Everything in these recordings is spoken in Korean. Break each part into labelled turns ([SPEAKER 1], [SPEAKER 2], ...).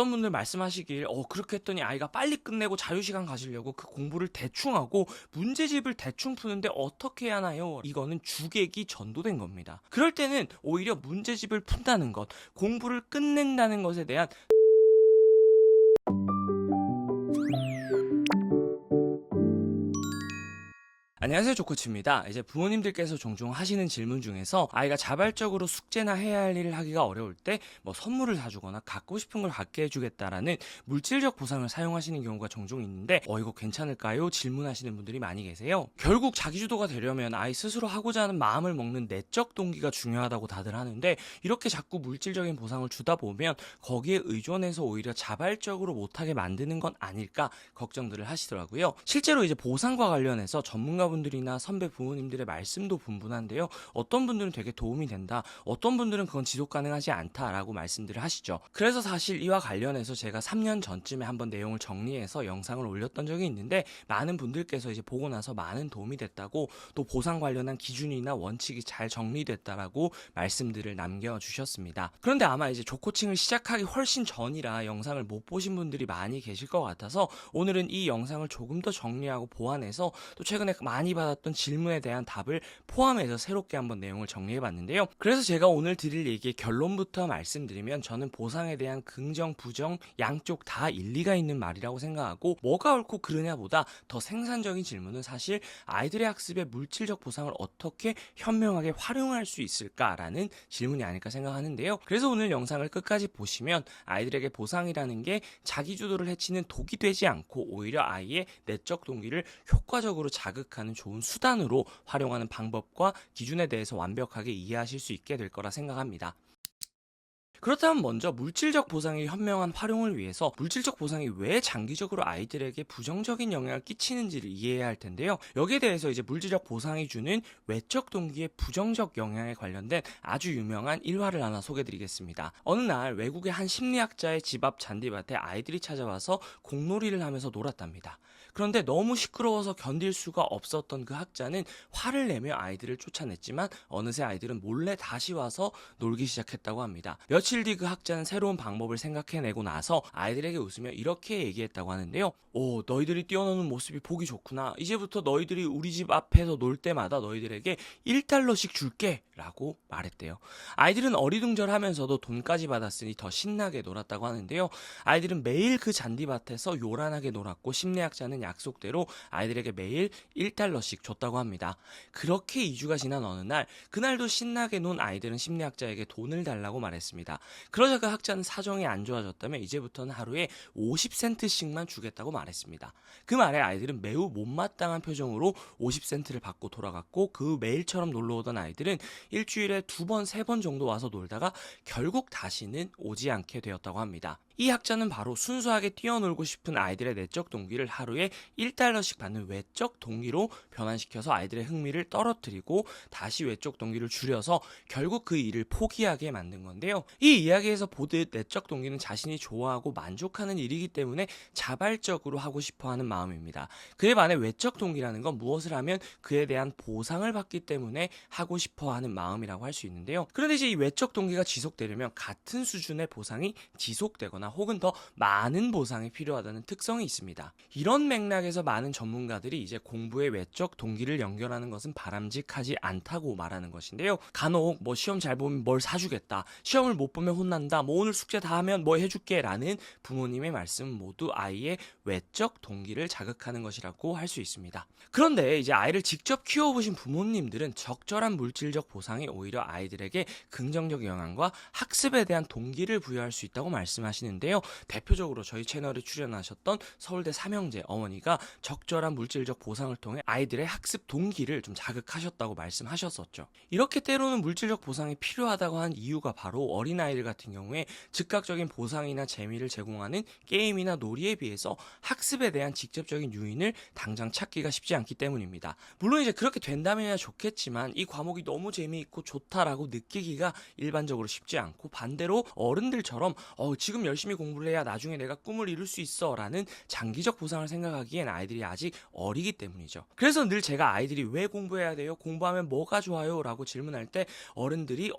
[SPEAKER 1] 어떤 분들 말씀하시길 그렇게 했더니 아이가 빨리 끝내고 자유시간 가지려고 그 공부를 대충 하고 문제집을 대충 푸는데 어떻게 해야 하나요? 이거는 주객이 전도된 겁니다. 그럴 때는 오히려 문제집을 푼다는 것, 공부를 끝낸다는 것에 대한 안녕하세요, 조코치입니다. 이제 부모님들께서 종종 하시는 질문 중에서 아이가 자발적으로 숙제나 해야 할 일을 하기가 어려울 때 선물을 사주거나 갖고 싶은 걸 갖게 해주겠다라는 물질적 보상을 사용하시는 경우가 종종 있는데 이거 괜찮을까요? 질문하시는 분들이 많이 계세요. 결국 자기주도가 되려면 아이 스스로 하고자 하는 마음을 먹는 내적 동기가 중요하다고 다들 하는데 이렇게 자꾸 물질적인 보상을 주다 보면 거기에 의존해서 오히려 자발적으로 못하게 만드는 건 아닐까 걱정들을 하시더라고요. 실제로 이제 보상과 관련해서 전문가분들이나 선배 부모님들의 말씀도 분분한데요. 어떤 분들은 되게 도움이 된다, 어떤 분들은 그건 지속 가능하지 않다라고 말씀들을 하시죠. 그래서 사실 이와 관련해서 제가 3년 전쯤에 한번 내용을 정리해서 영상을 올렸던 적이 있는데 많은 분들께서 이제 보고 나서 많은 도움이 됐다고, 또 보상 관련한 기준이나 원칙이 잘 정리됐다라고 말씀들을 남겨주셨습니다. 그런데 아마 이제 조코칭을 시작하기 훨씬 전이라 영상을 못 보신 분들이 많이 계실 것 같아서 오늘은 이 영상을 조금 더 정리하고 보완해서 또 최근에 많이 받았던 질문에 대한 답을 포함해서 새롭게 한번 내용을 정리해봤는데요. 그래서 제가 오늘 드릴 얘기의 결론부터 말씀드리면, 저는 보상에 대한 긍정, 부정 양쪽 다 일리가 있는 말이라고 생각하고, 뭐가 옳고 그르냐보다 더 생산적인 질문은 사실 아이들의 학습에 물질적 보상을 어떻게 현명하게 활용할 수 있을까라는 질문이 아닐까 생각하는데요. 그래서 오늘 영상을 끝까지 보시면 아이들에게 보상이라는 게 자기주도를 해치는 독이 되지 않고 오히려 아이의 내적 동기를 효과적으로 자극하는 좋은 수단으로 활용하는 방법과 기준에 대해서 완벽하게 이해하실 수 있게 될 거라 생각합니다. 그렇다면 먼저 물질적 보상의 현명한 활용을 위해서 물질적 보상이 왜 장기적으로 아이들에게 부정적인 영향을 끼치는지를 이해해야 할 텐데요. 여기에 대해서 이제 물질적 보상이 주는 외적 동기의 부정적 영향에 관련된 아주 유명한 일화를 하나 소개드리겠습니다. 어느 날 외국의 한 심리학자의 집 앞 잔디밭에 아이들이 찾아와서 공놀이를 하면서 놀았답니다. 그런데 너무 시끄러워서 견딜 수가 없었던 그 학자는 화를 내며 아이들을 쫓아냈지만 어느새 아이들은 몰래 다시 와서 놀기 시작했다고 합니다. 며칠 뒤 그 학자는 새로운 방법을 생각해내고 나서 아이들에게 웃으며 이렇게 얘기했다고 하는데요. 너희들이 뛰어노는 모습이 보기 좋구나. 이제부터 너희들이 우리 집 앞에서 놀 때마다 너희들에게 1달러씩 줄게 라고 말했대요. 아이들은 어리둥절하면서도 돈까지 받았으니 더 신나게 놀았다고 하는데요. 아이들은 매일 그 잔디밭에서 요란하게 놀았고 심리학자는 약속대로 아이들에게 매일 1달러씩 줬다고 합니다. 그렇게 2주가 지난 어느 날, 그날도 신나게 논 아이들은 심리학자에게 돈을 달라고 말했습니다. 그러자 그 학자는 사정이 안 좋아졌다며 이제부터는 하루에 50센트씩만 주겠다고 말했습니다. 그 말에 아이들은 매우 못마땅한 표정으로 50센트를 받고 돌아갔고, 그 매일처럼 놀러오던 아이들은 일주일에 2번, 3번 정도 와서 놀다가 결국 다시는 오지 않게 되었다고 합니다. 이 학자는 바로 순수하게 뛰어놀고 싶은 아이들의 내적 동기를 하루에 1달러씩 받는 외적 동기로 변환시켜서 아이들의 흥미를 떨어뜨리고 다시 외적 동기를 줄여서 결국 그 일을 포기하게 만든 건데요. 이 이야기에서 보듯 내적 동기는 자신이 좋아하고 만족하는 일이기 때문에 자발적으로 하고 싶어하는 마음입니다. 그에 반해 외적 동기라는 건 무엇을 하면 그에 대한 보상을 받기 때문에 하고 싶어하는 마음이라고 할 수 있는데요. 그런데 이제 이 외적 동기가 지속되려면 같은 수준의 보상이 지속되거나 혹은 더 많은 보상이 필요하다는 특성이 있습니다. 이런 맥락에서 많은 전문가들이 이제 공부의 외적 동기를 연결하는 것은 바람직하지 않다고 말하는 것인데요. 간혹 시험 잘 보면 뭘 사주겠다, 시험을 못 보면 혼난다, 오늘 숙제 다 하면 뭐 해줄게 라는 부모님의 말씀은 모두 아이의 외적 동기를 자극하는 것이라고 할 수 있습니다. 그런데 이제 아이를 직접 키워보신 부모님들은 적절한 물질적 보상이 오히려 아이들에게 긍정적 영향과 학습에 대한 동기를 부여할 수 있다고 말씀하시는데요. 대표적으로 저희 채널에 출연하셨던 서울대 삼형제 어머니가 적절한 물질적 보상을 통해 아이들의 학습 동기를 좀 자극하셨다고 말씀하셨었죠. 이렇게 때로는 물질적 보상이 필요하다고 한 이유가 바로 어린아이들 같은 경우에 즉각적인 보상이나 재미를 제공하는 게임이나 놀이에 비해서 학습에 대한 직접적인 요인을 당장 찾기가 쉽지 않기 때문입니다. 물론 이제 그렇게 된다면야 좋겠지만 이 과목이 너무 재미있고 좋다라고 느끼기가 일반적으로 쉽지 않고, 반대로 어른들처럼 지금 열심히 열심히 공부를 해야 나중에 내가 꿈을 이룰 수 있어 라는 장기적 보상을 생각하기엔 아이들이 아직 어리기 때문이죠. 그래서 늘 제가 아이들이 왜 공부해야 돼요? 공부하면 뭐가 좋아요? 라고 질문할 때 어른들이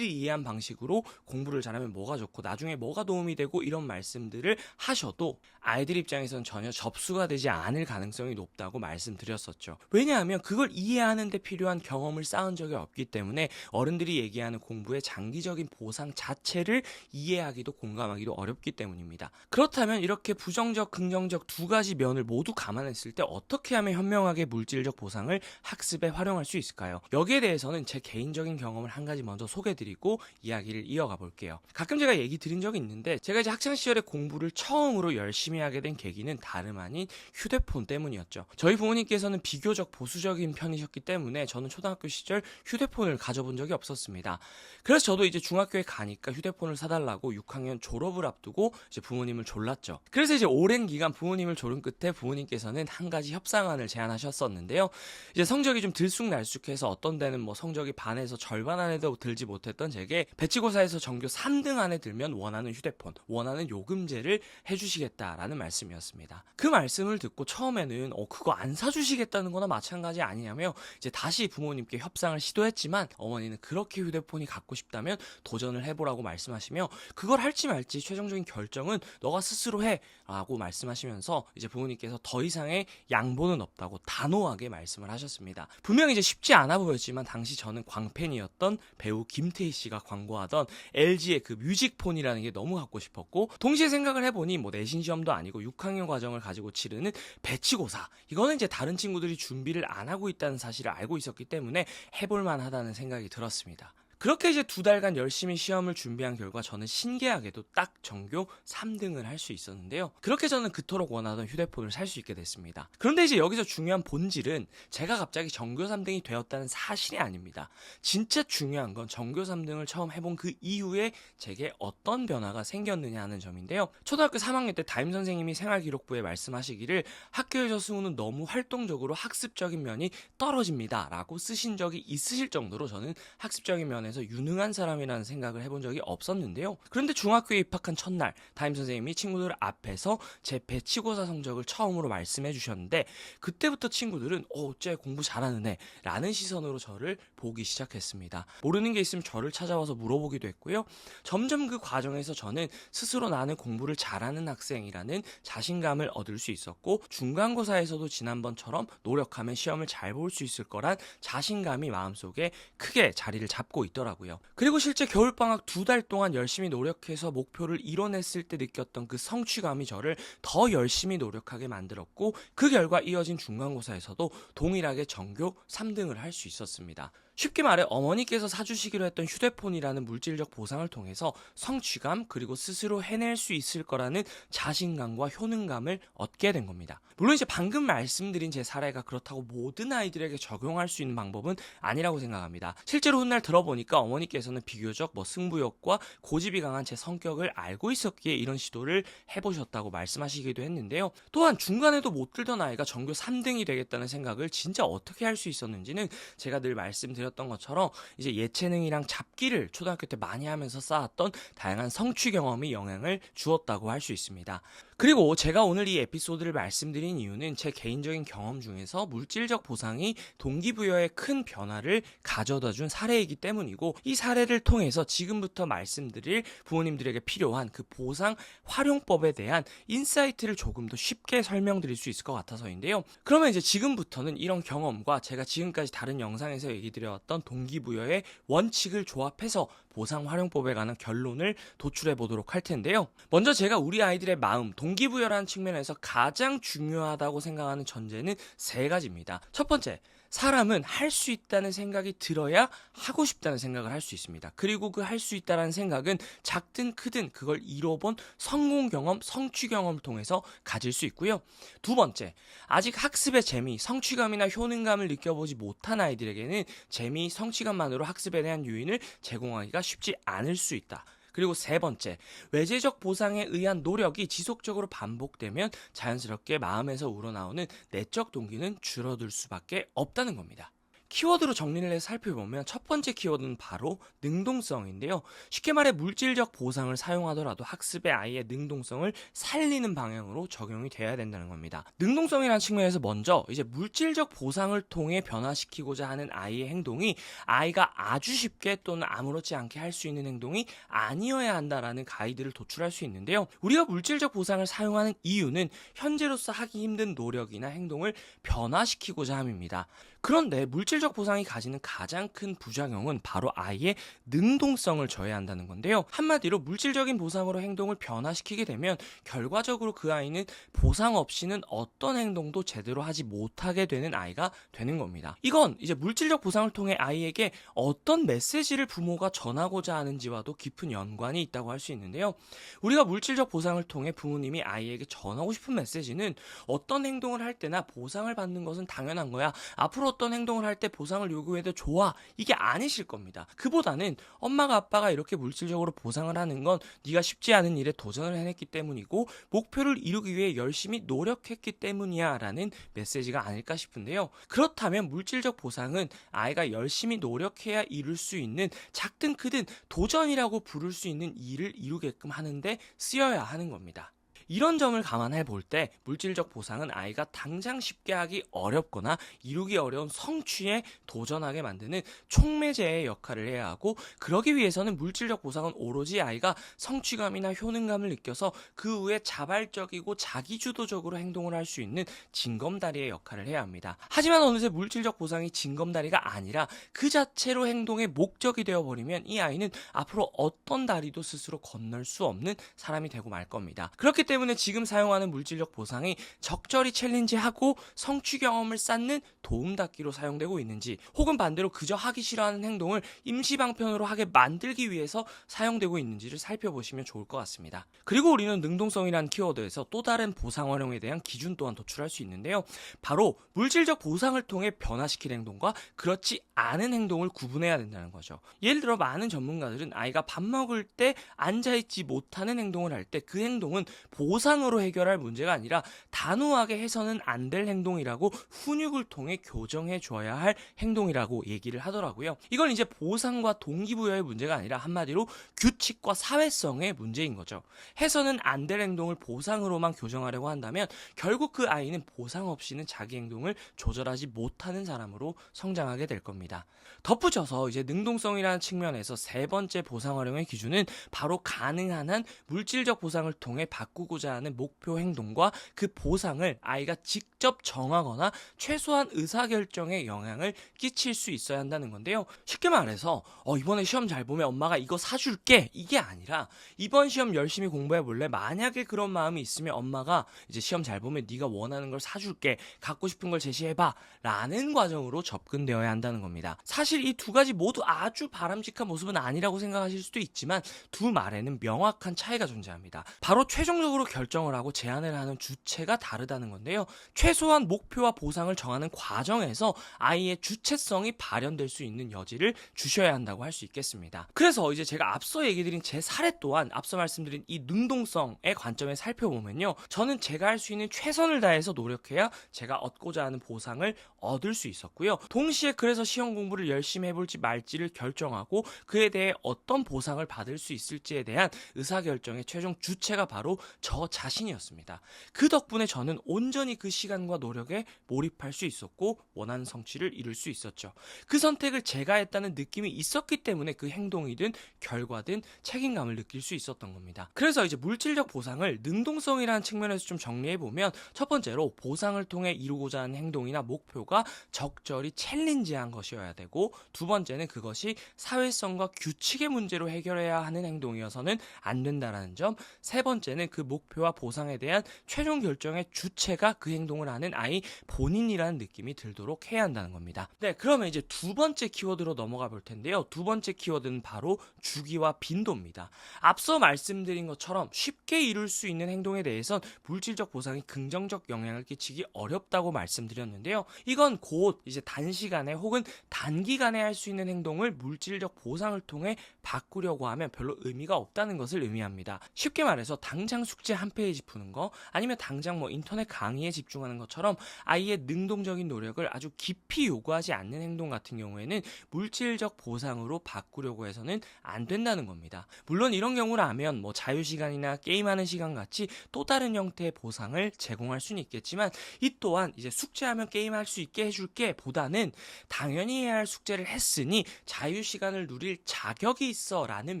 [SPEAKER 1] 이해한 방식으로 공부를 잘하면 뭐가 좋고 나중에 뭐가 도움이 되고 이런 말씀들을 하셔도 아이들 입장에선 전혀 접수가 되지 않을 가능성이 높다고 말씀드렸었죠. 왜냐하면 그걸 이해하는 데 필요한 경험을 쌓은 적이 없기 때문에 어른들이 얘기하는 공부의 장기적인 보상 자체를 이해하기도 공감하기도 어렵기 때문입니다. 그렇다면 이렇게 부정적, 긍정적 두 가지 면을 모두 감안했을 때 어떻게 하면 현명하게 물질적 보상을 학습에 활용할 수 있을까요? 여기에 대해서는 제 개인적인 경험을 한 가지 먼저 소개드리고 이야기를 이어가 볼게요. 가끔 제가 얘기 드린 적이 있는데 제가 이제 학창시절에 공부를 처음으로 열심히 하게 된 계기는 다름 아닌 휴대폰 때문이었죠. 저희 부모님께서는 비교적 보수적인 편이셨기 때문에 저는 초등학교 시절 휴대폰을 가져본 적이 없었습니다. 그래서 저도 이제 중학교에 가니까 휴대폰을 사달라고 6학년 졸업을 앞두고 이제 부모님을 졸랐죠. 그래서 이제 오랜 기간 부모님을 졸은 끝에 부모님께서는 한 가지 협상안을 제안하셨었는데요. 이제 성적이 좀 들쑥날쑥해서 어떤 데는 뭐 성적이 반에서 절반 안에도 들지 못했던 제게 배치고사에서 전교 3등 안에 들면 원하는 휴대폰, 원하는 요금제를 해주시겠다라는 말씀이었습니다. 그 말씀을 듣고 처음에는 그거 안 사주시겠다는 거나 마찬가지 아니냐며 이제 다시 부모님께 협상을 시도했지만 어머니는 그렇게 휴대폰이 갖고 싶다면 도전을 해보라고 말씀하시며 그걸 할지 말지 최종적인 결정은 너가 스스로 해 라고 말씀하시면서 이제 부모님께서 더 이상의 양보는 없다고 단호하게 말씀을 하셨습니다. 분명히 이제 쉽지 않아 보였지만 당시 저는 광팬이었던 배우 김태희 씨가 광고하던 LG의 그 뮤직폰이라는 게 너무 갖고 싶었고 동시에 생각을 해보니 뭐 내신 시험도 아니고 6학년 과정을 가지고 치르는 배치고사 이거는 이제 다른 친구들이 준비를 안 하고 있다는 사실을 알고 있었기 때문에 해볼만 하다는 생각이 들었습니다. 그렇게 이제 2달간 열심히 시험을 준비한 결과 저는 신기하게도 딱 전교 3등을 할 수 있었는데요. 그렇게 저는 그토록 원하던 휴대폰을 살 수 있게 됐습니다. 그런데 이제 여기서 중요한 본질은 제가 갑자기 전교 3등이 되었다는 사실이 아닙니다. 진짜 중요한 건 전교 3등을 처음 해본 그 이후에 제게 어떤 변화가 생겼느냐 하는 점인데요. 초등학교 3학년 때 담임 선생님이 생활기록부에 말씀하시기를 학교에서 승우는 너무 활동적으로 학습적인 면이 떨어집니다 라고 쓰신 적이 있으실 정도로 저는 학습적인 면에서 유능한 사람이라는 생각을 해본 적이 없었는데요. 그런데 중학교에 입학한 첫날 담임 선생님이 친구들 앞에서 제 배치고사 성적을 처음으로 말씀해 주셨는데 그때부터 친구들은 쟤 공부 잘하는 애 라는 시선으로 저를 보기 시작했습니다. 모르는 게 있으면 저를 찾아와서 물어보기도 했고요. 점점 그 과정에서 저는 스스로 나는 공부를 잘하는 학생이라는 자신감을 얻을 수 있었고 중간고사에서도 지난번처럼 노력하면 시험을 잘 볼 수 있을 거란 자신감이 마음속에 크게 자리를 잡고 있더라고요. 그리고 실제 겨울방학 2달 동안 열심히 노력해서 목표를 이뤄냈을 때 느꼈던 그 성취감이 저를 더 열심히 노력하게 만들었고 그 결과 이어진 중간고사에서도 동일하게 전교 3등을 할 수 있었습니다. 쉽게 말해 어머니께서 사주시기로 했던 휴대폰이라는 물질적 보상을 통해서 성취감 그리고 스스로 해낼 수 있을 거라는 자신감과 효능감을 얻게 된 겁니다. 물론 이제 방금 말씀드린 제 사례가 그렇다고 모든 아이들에게 적용할 수 있는 방법은 아니라고 생각합니다. 실제로 훗날 들어보니까 어머니께서는 비교적 승부욕과 고집이 강한 제 성격을 알고 있었기에 이런 시도를 해보셨다고 말씀하시기도 했는데요. 또한 중간에도 못 들던 아이가 전교 3등이 되겠다는 생각을 진짜 어떻게 할 수 있었는지는 제가 늘 말씀드렸던 것처럼 이제 예체능이랑 잡기를 초등학교 때 많이 하면서 쌓았던 다양한 성취 경험이 영향을 주었다고 할 수 있습니다. 그리고 제가 오늘 이 에피소드를 말씀드린 이유는 제 개인적인 경험 중에서 물질적 보상이 동기부여에 큰 변화를 가져다 준 사례이기 때문이고 이 사례를 통해서 지금부터 말씀드릴 부모님들에게 필요한 그 보상 활용법에 대한 인사이트를 조금 더 쉽게 설명드릴 수 있을 것 같아서인데요. 그러면 이제 지금부터는 이런 경험과 제가 지금까지 다른 영상에서 얘기 드려왔던 동기부여의 원칙을 조합해서 보상 활용법에 관한 결론을 도출해 보도록 할 텐데요. 먼저 제가 우리 아이들의 마음, 동기부여라는 측면에서 가장 중요하다고 생각하는 전제는 3가지입니다. 첫 번째, 사람은 할 수 있다는 생각이 들어야 하고 싶다는 생각을 할 수 있습니다. 그리고 그 할 수 있다는 생각은 작든 크든 그걸 이뤄본 성공 경험, 성취 경험을 통해서 가질 수 있고요. 두 번째, 아직 학습의 재미, 성취감이나 효능감을 느껴보지 못한 아이들에게는 재미, 성취감만으로 학습에 대한 요인을 제공하기가 쉽지 않을 수 있다. 그리고 3번째, 외재적 보상에 의한 노력이 지속적으로 반복되면 자연스럽게 마음에서 우러나오는 내적 동기는 줄어들 수밖에 없다는 겁니다. 키워드로 정리를 해서 살펴보면 첫 번째 키워드는 바로 능동성인데요. 쉽게 말해 물질적 보상을 사용하더라도 학습의 아이의 능동성을 살리는 방향으로 적용이 돼야 된다는 겁니다. 능동성이라는 측면에서 먼저 이제 물질적 보상을 통해 변화시키고자 하는 아이의 행동이 아이가 아주 쉽게 또는 아무렇지 않게 할 수 있는 행동이 아니어야 한다라는 가이드를 도출할 수 있는데요. 우리가 물질적 보상을 사용하는 이유는 현재로서 하기 힘든 노력이나 행동을 변화시키고자 함입니다. 그런데 물질적 보상이 가지는 가장 큰 부작용은 바로 아이의 능동성을 저해한다는 건데요. 한마디로 물질적인 보상으로 행동을 변화시키게 되면 결과적으로 그 아이는 보상 없이는 어떤 행동도 제대로 하지 못하게 되는 아이가 되는 겁니다. 이건 이제 물질적 보상을 통해 아이에게 어떤 메시지를 부모가 전하고자 하는지와도 깊은 연관이 있다고 할 수 있는데요. 우리가 물질적 보상을 통해 부모님이 아이에게 전하고 싶은 메시지는 어떤 행동을 할 때나 보상을 받는 것은 당연한 거야. 앞으로 어떤 행동을 할 때 보상을 요구해도 좋아. 이게 아니실 겁니다. 그보다는 엄마가 아빠가 이렇게 물질적으로 보상을 하는 건 네가 쉽지 않은 일에 도전을 해냈기 때문이고 목표를 이루기 위해 열심히 노력했기 때문이야 라는 메시지가 아닐까 싶은데요. 그렇다면 물질적 보상은 아이가 열심히 노력해야 이룰 수 있는 작든 크든 도전이라고 부를 수 있는 일을 이루게끔 하는데 쓰여야 하는 겁니다. 이런 점을 감안해 볼 때 물질적 보상은 아이가 당장 쉽게 하기 어렵거나 이루기 어려운 성취에 도전하게 만드는 촉매제의 역할을 해야 하고, 그러기 위해서는 물질적 보상은 오로지 아이가 성취감이나 효능감을 느껴서 그 후에 자발적이고 자기주도적으로 행동을 할 수 있는 징검다리의 역할을 해야 합니다. 하지만 어느새 물질적 보상이 징검다리가 아니라 그 자체로 행동의 목적이 되어버리면 이 아이는 앞으로 어떤 다리도 스스로 건널 수 없는 사람이 되고 말 겁니다. 그렇기 때문에 지금 사용하는 물질적 보상이 적절히 챌린지하고 성취 경험을 쌓는 도움닫기로 사용되고 있는지, 혹은 반대로 그저 하기 싫어하는 행동을 임시방편으로 하게 만들기 위해서 사용되고 있는지를 살펴보시면 좋을 것 같습니다. 그리고 우리는 능동성이라는 키워드에서 또 다른 보상 활용에 대한 기준 또한 도출할 수 있는데요. 바로 물질적 보상을 통해 변화시킬 행동과 그렇지 않은 행동을 구분해야 된다는 거죠. 예를 들어 많은 전문가들은 아이가 밥 먹을 때 앉아있지 못하는 행동을 할 때 그 행동은 보상으로 해결할 문제가 아니라 단호하게 해서는 안 될 행동이라고 훈육을 통해 교정해 줘야 할 행동이라고 얘기를 하더라고요. 이건 이제 보상과 동기부여의 문제가 아니라 한마디로 규칙과 사회성의 문제인 거죠. 해서는 안 될 행동을 보상으로만 교정하려고 한다면 결국 그 아이는 보상 없이는 자기 행동을 조절하지 못하는 사람으로 성장하게 될 겁니다. 덧붙여서 이제 능동성이라는 측면에서 세 번째 보상 활용의 기준은 바로 가능한 한 물질적 보상을 통해 바꾸고자 하는 목표 행동과 그 보상을 아이가 직접 정하거나 최소한 의사결정에 영향을 끼칠 수 있어야 한다는 건데요. 쉽게 말해서 이번에 시험 잘 보면 엄마가 이거 사줄게, 이게 아니라 이번 시험 열심히 공부해볼래? 만약에 그런 마음이 있으면 엄마가 이제 시험 잘 보면 네가 원하는 걸 사줄게, 갖고 싶은 걸 제시해봐 라는 과정으로 접근되어야 한다는 겁니다. 사실 이 두 가지 모두 아주 바람직한 모습은 아니라고 생각하실 수도 있지만 두 말에는 명확한 차이가 존재합니다. 바로 최종적으로 결정을 하고 제안을 하는 주체가 다르다는 건데요. 최소한 목표와 보상을 정하는 과정에서 아이의 주체성이 발현될 수 있는 여지를 주셔야 한다고 할 수 있겠습니다. 그래서 이제 제가 앞서 얘기드린 제 사례 또한 앞서 말씀드린 이 능동성의 관점에 살펴보면요, 저는 제가 할 수 있는 최선을 다해서 노력해야 제가 얻고자 하는 보상을 얻을 수 있었고요. 동시에 그래서 시험 공부를 열심히 해볼지 말지를 결정하고 그에 대해 어떤 보상을 받을 수 있을지에 대한 의사결정의 최종 주체가 바로 저 자신이었습니다. 그 덕분에 저는 온전히 그 시간과 노력에 몰입할 수 있었고 원하는 성취를 이룰 수 있었죠. 그 선택을 제가 했다는 느낌이 있었기 때문에 그 행동이든 결과든 책임감을 느낄 수 있었던 겁니다. 그래서 이제 물질적 보상을 능동성이라는 측면에서 좀 정리해보면, 첫 번째로 보상을 통해 이루고자 하는 행동이나 목표가 적절히 챌린지한 것이어야 되고, 두 번째는 그것이 사회성과 규칙의 문제로 해결해야 하는 행동이어서는 안 된다라는 점, 세 번째는 그 목표와 보상에 대한 최종 결정의 주체가 그 행동을 하는 아이 본인이라는 느낌이 들도록 해야 한다는 겁니다. 네, 그러면 이제 두 번째 키워드로 넘어가 볼 텐데요. 두 번째 키워드는 바로 주기와 빈도입니다. 앞서 말씀드린 것처럼 쉽게 이룰 수 있는 행동에 대해선 물질적 보상이 긍정적 영향을 끼치기 어렵다고 말씀드렸는데요. 이건 곧 이제 단시간에 혹은 단기간에 할 수 있는 행동을 물질적 보상을 통해 바꾸려고 하면 별로 의미가 없다는 것을 의미합니다. 쉽게 말해서 당장 숙제 한 페이지 푸는 거, 아니면 당장 인터넷 강의에 집중하는 말씀드렸던 것처럼 아이의 능동적인 노력을 아주 깊이 요구하지 않는 행동 같은 경우에는 물질적 보상으로 바꾸려고 해서는 안 된다는 겁니다. 물론 이런 경우라면 뭐 자유시간이나 게임하는 시간 같이 또 다른 형태의 보상을 제공할 수는 있겠지만, 이 또한 이제 숙제하면 게임할 수 있게 해줄게 보다는 당연히 해야 할 숙제를 했으니 자유시간을 누릴 자격이 있어 라는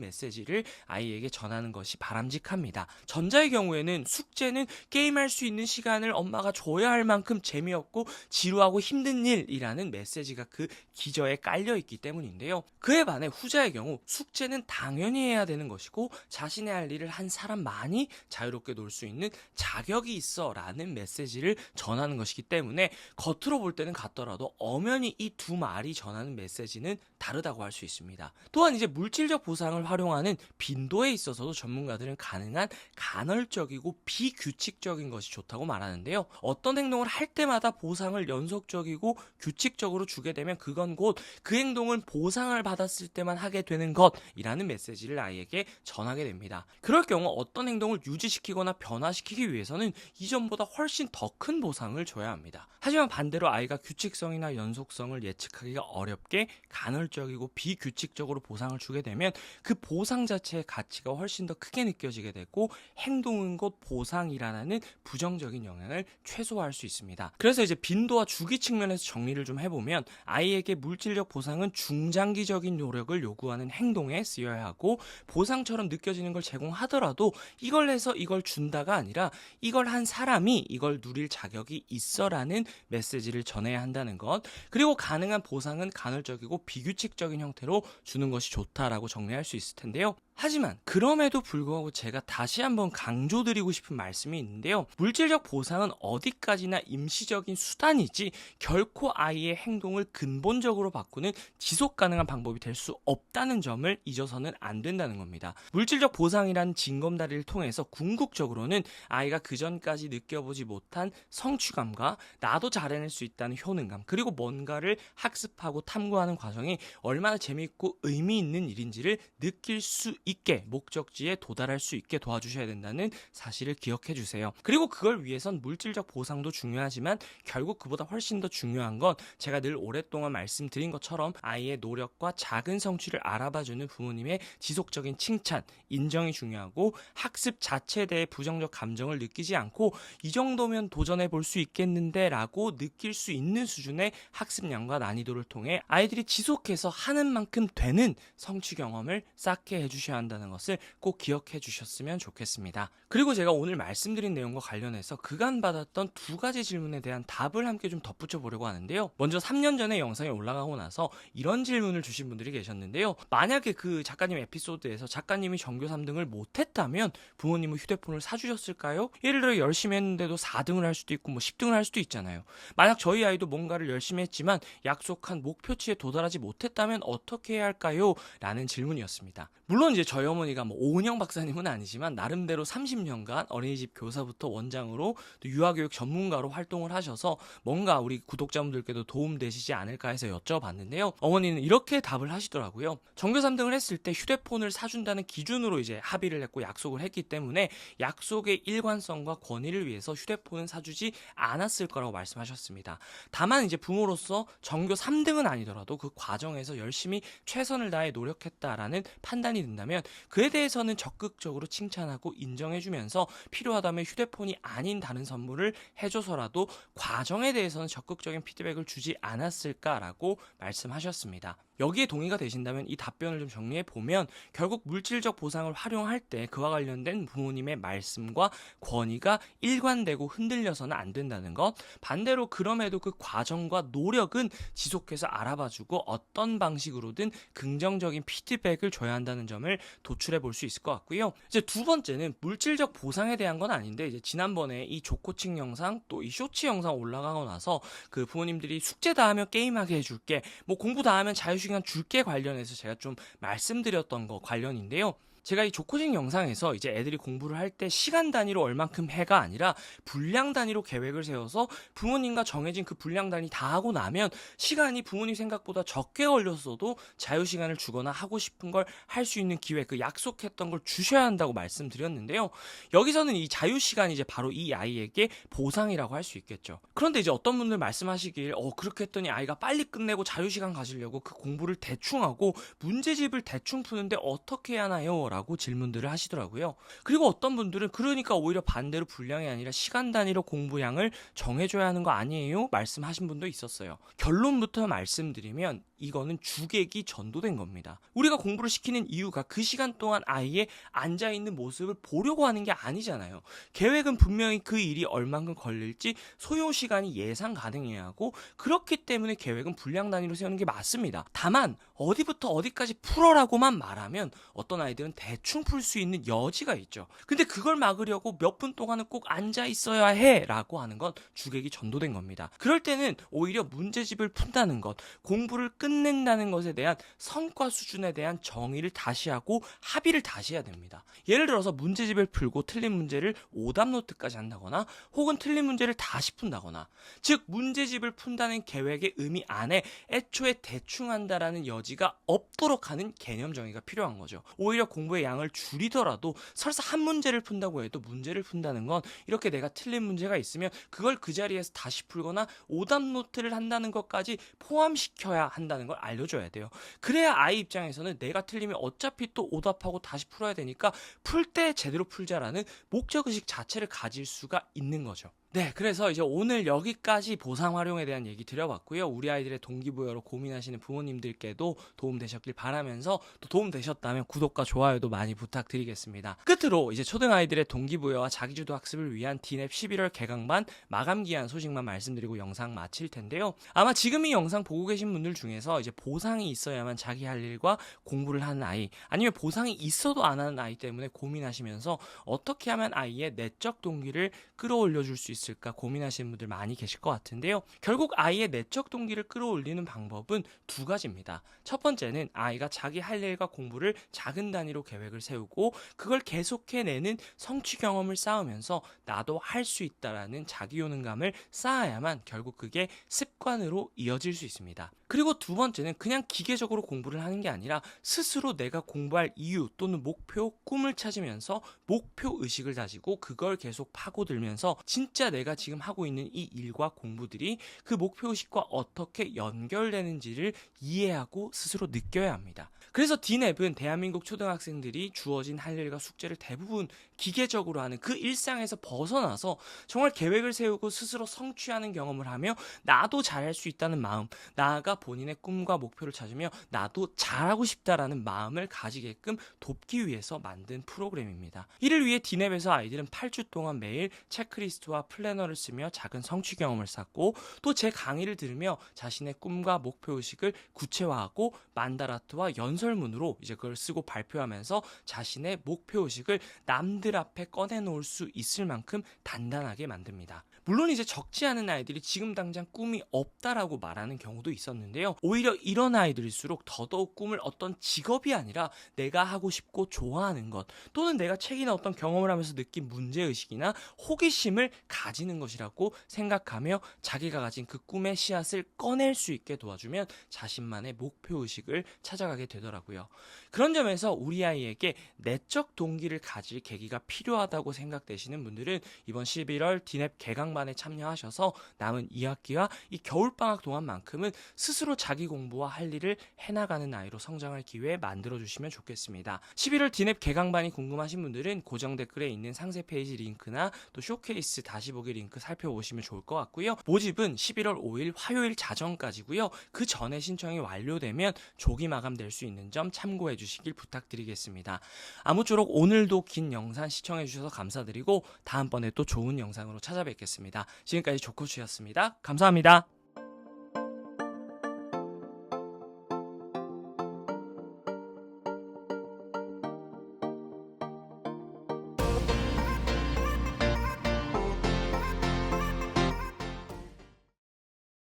[SPEAKER 1] 메시지를 아이에게 전하는 것이 바람직합니다. 전자의 경우에는 숙제는 게임할 수 있는 시간을 엄마가 줘야 할 만큼 재미없고 지루하고 힘든 일이라는 메시지가 그 기저에 깔려있기 때문인데요. 그에 반해 후자의 경우 숙제는 당연히 해야 되는 것이고 자신의 할 일을 한 사람만이 자유롭게 놀 수 있는 자격이 있어 라는 메시지를 전하는 것이기 때문에 겉으로 볼 때는 같더라도 엄연히 이 두 말이 전하는 메시지는 다르다고 할 수 있습니다. 또한 이제 물질적 보상을 활용하는 빈도에 있어서도 전문가들은 가능한 간헐적이고 비규칙적인 것이 좋다고 말하는데요. 어떤 행동을 할 때마다 보상을 연속적이고 규칙적으로 주게 되면 그건 곧 그 행동은 보상을 받았을 때만 하게 되는 것이라는 메시지를 아이에게 전하게 됩니다. 그럴 경우 어떤 행동을 유지시키거나 변화시키기 위해서는 이전보다 훨씬 더 큰 보상을 줘야 합니다. 하지만 반대로 아이가 규칙성이나 연속성을 예측하기가 어렵게 간헐적이고 비규칙적으로 보상을 주게 되면 그 보상 자체의 가치가 훨씬 더 크게 느껴지게 되고 행동은 곧 보상이라는 부정적인 영향을 최소화할 수 있습니다. 그래서 이제 빈도와 주기 측면에서 정리를 좀 해보면 아이에게 물질적 보상은 중장기적인 노력을 요구하는 행동에 쓰여야 하고, 보상처럼 느껴지는 걸 제공하더라도 이걸 해서 이걸 준다가 아니라 이걸 한 사람이 이걸 누릴 자격이 있어라는 메시지를 전해야 한다는 것, 그리고 가능한 보상은 간헐적이고 비규칙적인 형태로 주는 것이 좋다라고 정리할 수 있을 텐데요. 하지만 그럼에도 불구하고 제가 다시 한번 강조드리고 싶은 말씀이 있는데요. 물질적 보상은 어디까지나 임시적인 수단이지 결코 아이의 행동을 근본적으로 바꾸는 지속 가능한 방법이 될 수 없다는 점을 잊어서는 안 된다는 겁니다. 물질적 보상이라는 징검다리를 통해서 궁극적으로는 아이가 그전까지 느껴보지 못한 성취감과 나도 잘해낼 수 있다는 효능감, 그리고 뭔가를 학습하고 탐구하는 과정이 얼마나 재미있고 의미 있는 일인지를 느낄 수 있게, 목적지에 도달할 수 있게 도와주셔야 된다는 사실을 기억해 주세요. 그리고 그걸 위해선 물질적 보상도 중요하지만 결국 그보다 훨씬 더 중요한 건 제가 늘 오랫동안 말씀드린 것처럼 아이의 노력과 작은 성취를 알아봐주는 부모님의 지속적인 칭찬, 인정이 중요하고, 학습 자체에 대해 부정적 감정을 느끼지 않고 이 정도면 도전해 볼 수 있겠는데 라고 느낄 수 있는 수준의 학습량과 난이도를 통해 아이들이 지속해서 하는 만큼 되는 성취 경험을 쌓게 해주셔야 한다는 것을 꼭 기억해 주셨으면 좋겠습니다. 그리고 제가 오늘 말씀드린 내용과 관련해서 그간 받았던 두 가지 질문에 대한 답을 함께 좀 덧붙여 보려고 하는데요. 먼저 3년 전에 영상이 올라가고 나서 이런 질문을 주신 분들이 계셨는데요. 만약에 그 작가님 에피소드에서 작가님이 전교 3등을 못했다면 부모님은 휴대폰을 사주셨을까요? 예를 들어 열심히 했는데도 4등을 할 수도 있고 뭐 10등을 할 수도 있잖아요. 만약 저희 아이도 뭔가를 열심히 했지만 약속한 목표치에 도달하지 못했다면 어떻게 해야 할까요? 라는 질문이었습니다. 물론 이제 저희 어머니가 뭐 오은영 박사님은 아니지만 나름대로 30년간 어린이집 교사부터 원장으로 또 유아교육 전문가로 활동을 하셔서 뭔가 우리 구독자분들께도 도움되시지 않을까 해서 여쭤봤는데요. 어머니는 이렇게 답을 하시더라고요. 전교 3등을 했을 때 휴대폰을 사준다는 기준으로 이제 합의를 했고 약속을 했기 때문에 약속의 일관성과 권위를 위해서 휴대폰은 사주지 않았을 거라고 말씀하셨습니다. 다만 이제 부모로서 전교 3등은 아니더라도 그 과정에서 열심히 최선을 다해 노력했다라는 판단이 든다면 그에 대해서는 적극적으로 칭찬하고 인정해주면서 필요하다면 휴대폰이 아닌 다른 선물을 해줘서라도 과정에 대해서는 적극적인 피드백을 주지 않았을까라고 말씀하셨습니다. 여기에 동의가 되신다면 이 답변을 좀 정리해 보면 결국 물질적 보상을 활용할 때 그와 관련된 부모님의 말씀과 권위가 일관되고 흔들려서는 안 된다는 것, 반대로 그럼에도 그 과정과 노력은 지속해서 알아봐주고 어떤 방식으로든 긍정적인 피드백을 줘야 한다는 점을 도출해 볼 수 있을 것 같고요. 이제 두 번째는 물질적 보상에 대한 건 아닌데, 이제 지난번에 이 조코칭 영상 또 이 쇼츠 영상 올라가고 나서 그 부모님들이 숙제 다 하면 게임하게 해줄게, 뭐 공부 다 하면 자유시간 줄게 관련해서 제가 좀 말씀드렸던 거 관련인데요. 제가 이 조코식 영상에서 이제 애들이 공부를 할 때 시간 단위로 얼만큼 해가 아니라 분량 단위로 계획을 세워서 부모님과 정해진 그 분량 단위 다 하고 나면 시간이 부모님 생각보다 적게 걸렸어도 자유시간을 주거나 하고 싶은 걸 할 수 있는 기회, 그 약속했던 걸 주셔야 한다고 말씀드렸는데요. 여기서는 이 자유시간이 이제 바로 이 아이에게 보상이라고 할 수 있겠죠. 그런데 이제 어떤 분들 말씀하시길 그렇게 했더니 아이가 빨리 끝내고 자유시간 가지려고 그 공부를 대충 하고 문제집을 대충 푸는데 어떻게 해야 하나요? 라고 질문들을 하시더라고요. 그리고 어떤 분들은 그러니까 오히려 반대로 분량이 아니라 시간 단위로 공부량을 정해줘야 하는 거 아니에요? 말씀하신 분도 있었어요. 결론부터 말씀드리면 이거는 주객이 전도된 겁니다. 우리가 공부를 시키는 이유가 그 시간 동안 아이의 앉아있는 모습을 보려고 하는 게 아니잖아요. 계획은 분명히 그 일이 얼만큼 걸릴지 소요시간이 예상 가능해야 하고, 그렇기 때문에 계획은 분량 단위로 세우는 게 맞습니다. 다만 어디부터 어디까지 풀어라고만 말하면 어떤 아이들은 대충 풀 수 있는 여지가 있죠. 근데 그걸 막으려고 몇 분 동안은 꼭 앉아 있어야 해 라고 하는 건 주객이 전도된 겁니다. 그럴 때는 오히려 문제집을 푼다는 것, 공부를 끝낸다는 것에 대한 성과 수준에 대한 정의를 다시 하고 합의를 다시 해야 됩니다. 예를 들어서 문제집을 풀고 틀린 문제를 오답 노트까지 한다거나, 혹은 틀린 문제를 다시 푼다거나, 즉 문제집을 푼다는 계획의 의미 안에 애초에 대충 한다라는 여지가 없도록 하는 개념 정의가 필요한 거죠. 오히려 공부의 양을 줄이더라도 설사 한 문제를 푼다고 해도 문제를 푼다는 건 이렇게 내가 틀린 문제가 있으면 그걸 그 자리에서 다시 풀거나 오답 노트를 한다는 것까지 포함시켜야 한다는 걸 알려줘야 돼요. 그래야 아이 입장에서는 내가 틀리면 어차피 또 오답하고 다시 풀어야 되니까 풀 때 제대로 풀자라는 목적의식 자체를 가질 수가 있는 거죠. 네, 그래서 이제 오늘 여기까지 보상 활용에 대한 얘기 드려봤고요. 우리 아이들의 동기부여로 고민하시는 부모님들께도 도움되셨길 바라면서, 또 도움되셨다면 구독과 좋아요도 많이 부탁드리겠습니다. 끝으로 이제 초등아이들의 동기부여와 자기주도 학습을 위한 디냅 11월 개강반 마감기한 소식만 말씀드리고 영상 마칠 텐데요. 아마 지금 이 영상 보고 계신 분들 중에서 이제 보상이 있어야만 자기 할 일과 공부를 하는 아이, 아니면 보상이 있어도 안 하는 아이 때문에 고민하시면서 어떻게 하면 아이의 내적 동기를 끌어올려줄 수 있을까 고민하시는 분들 많이 계실 것 같은데요. 결국 아이의 내적 동기를 끌어올리는 방법은 두 가지입니다. 첫 번째는 아이가 자기 할 일과 공부를 작은 단위로 계획을 세우고 그걸 계속해내는 성취 경험을 쌓으면서 나도 할 수 있다라는 자기 효능감을 쌓아야만 결국 그게 습관으로 이어질 수 있습니다. 그리고 두 번째는 그냥 기계적으로 공부를 하는 게 아니라 스스로 내가 공부할 이유 또는 목표, 꿈을 찾으면서 목표 의식을 다지고 그걸 계속 파고들면서 진짜 내가 지금 하고 있는 이 일과 공부들이 그 목표 의식과 어떻게 연결되는지를 이해하고 스스로 느껴야 합니다. 그래서 디냅은 대한민국 초등학생들이 주어진 할 일과 숙제를 대부분 기계적으로 하는 그 일상에서 벗어나서 정말 계획을 세우고 스스로 성취하는 경험을 하며 나도 잘할 수 있다는 마음, 나아가 본인의 꿈과 목표를 찾으며 나도 잘하고 싶다라는 마음을 가지게끔 돕기 위해서 만든 프로그램입니다. 이를 위해 디냅에서 아이들은 8주 동안 매일 체크리스트와 플래너를 쓰며 작은 성취 경험을 쌓고, 또 제 강의를 들으며 자신의 꿈과 목표의식을 구체화하고 만다라트와 연설문으로 이제 그걸 쓰고 발표하면서 자신의 목표의식을 남들 앞에 꺼내놓을 수 있을 만큼 단단하게 만듭니다. 물론 이제 적지 않은 아이들이 지금 당장 꿈이 없다라고 말하는 경우도 있었는데요. 오히려 이런 아이들일수록 더더욱 꿈을 어떤 직업이 아니라 내가 하고 싶고 좋아하는 것, 또는 내가 책이나 어떤 경험을 하면서 느낀 문제의식이나 호기심을 가지는 것이라고 생각하며 자기가 가진 그 꿈의 씨앗을 꺼낼 수 있게 도와주면 자신만의 목표의식을 찾아가게 되더라고요. 그런 점에서 우리 아이에게 내적 동기를 가질 계기가 필요하다고 생각되시는 분들은 이번 11월 디냅 개강반에 참여하셔서 남은 2학기와 이 겨울방학 동안만큼은 스스로 자기 공부와 할 일을 해나가는 아이로 성장할 기회 만들어주시면 좋겠습니다. 11월 디냅 개강반이 궁금하신 분들은 고정 댓글에 있는 상세 페이지 링크나 또 쇼케이스 다시 보기 링크 살펴보시면 좋을 것 같고요. 모집은 11월 5일 화요일 자정까지고요. 그 전에 신청이 완료되면 조기 마감될 수 있는 점 참고해 주시길 부탁드리겠습니다. 아무쪼록 오늘도 긴 영상 시청해 주셔서 감사드리고 다음번에 또 좋은 영상으로 찾아뵙겠습니다. 지금까지 조코추였습니다. 감사합니다.